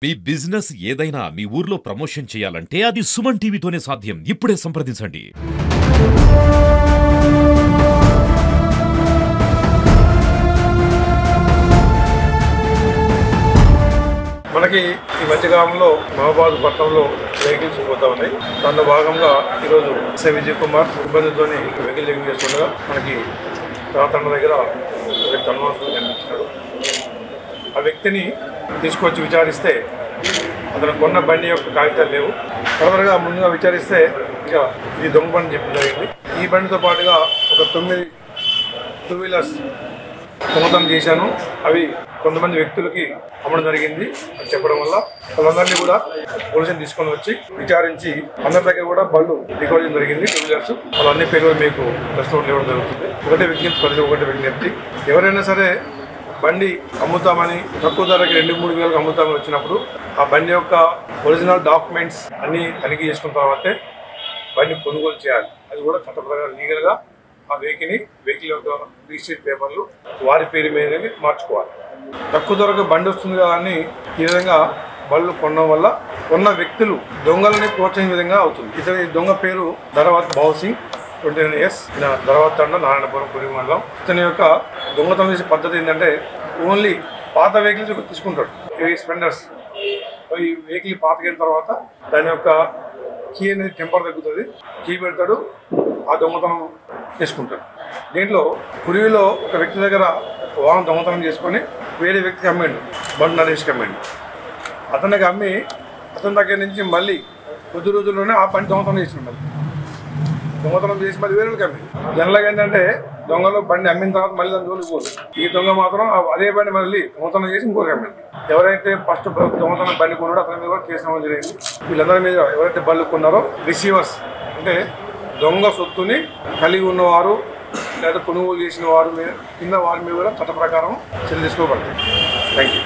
మీ business ఏదైనా మీ ఊర్లో promotion చేయాలంటే అది సుమన్ టీవీతోనే సాధ్యం. ఇప్పుడే సంప్రదించండి. మనకి ఈ మధ్యకాలంలో మహబాద్ పట్టణంలో వెహికల్స్ పోతా ఉన్నాయి. దాంట్లో భాగంగా ఈరోజు ఎస్ఐ విజయ్ కుమార్ సిబ్బందితో వెహికల్ చెకింగ్ చేస్తుండగా మనకి రాతండ దగ్గర వ్యక్తి అనుమానాస్పదంగా కనిపించాడు. ఆ వ్యక్తిని తీసుకొచ్చి విచారిస్తే అతను కొన్న బండి యొక్క కాగితాలు లేవు. ఫర్దర్గా ముందుగా విచారిస్తే ఇంకా ఇది దొంగ బండి చెప్పడం జరిగింది. ఈ బండితో పాటుగా ఒక 9 2 వీలర్స్ దొంగతనం చేశాను, అవి కొంతమంది వ్యక్తులకి అమ్మడం జరిగింది అని చెప్పడం వల్ల వాళ్ళందరినీ కూడా పోలీసులు తీసుకొని వచ్చి విచారించి అందరి దగ్గర కూడా బళ్ళు రికార్డ్ చేయడం జరిగింది. 2 వీలర్స్ వాళ్ళన్ని పేరు మీకు ప్రెస్ నోట్లు ఇవ్వడం జరుగుతుంది. ఒకటే విజ్ఞప్తి, ఎవరైనా సరే బండి అమ్ముతామని తక్కువ ధరకి 2-3 వేలకు అమ్ముతామని వచ్చినప్పుడు ఆ బండి యొక్క ఒరిజినల్ డాక్యుమెంట్స్ అన్నీ తనిఖీ చేసుకున్న తర్వాతే బండి కొనుగోలు చేయాలి. అది కూడా చట్ట ప్రకారం లీగల్గా ఆ వెహికల్ యొక్క రిజిస్ట్రేషన్ పేపర్లు వారి పేరు మీద మార్చుకోవాలి. తక్కువ ధరకు బండి వస్తుంది కదా అని ఈ విధంగా బళ్ళు కొనడం వల్ల కొన్న వ్యక్తులు దొంగలని ప్రోత్సహించే విధంగా అవుతుంది. ఇతని దొంగ పేరు ధరవత్ బావుసింగ్, 29 years, ధరవత్ తండ, నారాయణపురం, కురి మండలం. ఇతని యొక్క దొంగతనం చేసే పద్ధతి ఏంటంటే ఓన్లీ పాత వెహికల్స్ తీసుకుంటాడు. ఈ స్పెండర్స్ ఈ వెహికల్ పాతకైన తర్వాత దాని యొక్క కీ అనేది టెంపర్ తగ్గుతుంది, కీ పెడతాడు, ఆ దొంగతనం చేసుకుంటాడు. దీంట్లో కురివిలో ఒక వ్యక్తి దగ్గర వాహనం దొంగతనం చేసుకొని వేరే వ్యక్తికి అమ్మాడు, బండి నరేష్కి అమ్మాడు. అతనికి అమ్మి అతని దగ్గర నుంచి మళ్ళీ కొద్ది రోజుల్లోనే ఆ బండి దొంగతనం చేసినాడు. దొంగతనం చేసి మళ్ళీ వేరేకి అమ్మింది. జనరల్గా ఏంటంటే దొంగలు బండి అమ్మిన తర్వాత మళ్ళీ దాని జోలికి పోదు. ఈ దొంగ మాత్రం అదే బండి మళ్ళీ దొంగతనం చేసి ఇంకోరికి అమ్మింది. ఎవరైతే ఫస్ట్ దొంగతనం బండి కొన్నాడో అతని మీద కూడా కేసు నమోదు జరిగింది. వీళ్ళందరి మీద ఎవరైతే బళ్ళు కొన్నారో రిసీవర్స్ అంటే దొంగ సొత్తుని కలిగి ఉన్నవారు లేదా కొనుగోలు చేసిన వారి మీద కింద వారి మీద కూడా చట్ట ప్రకారం చర్య తీసుకోబడతాయి. Thank you.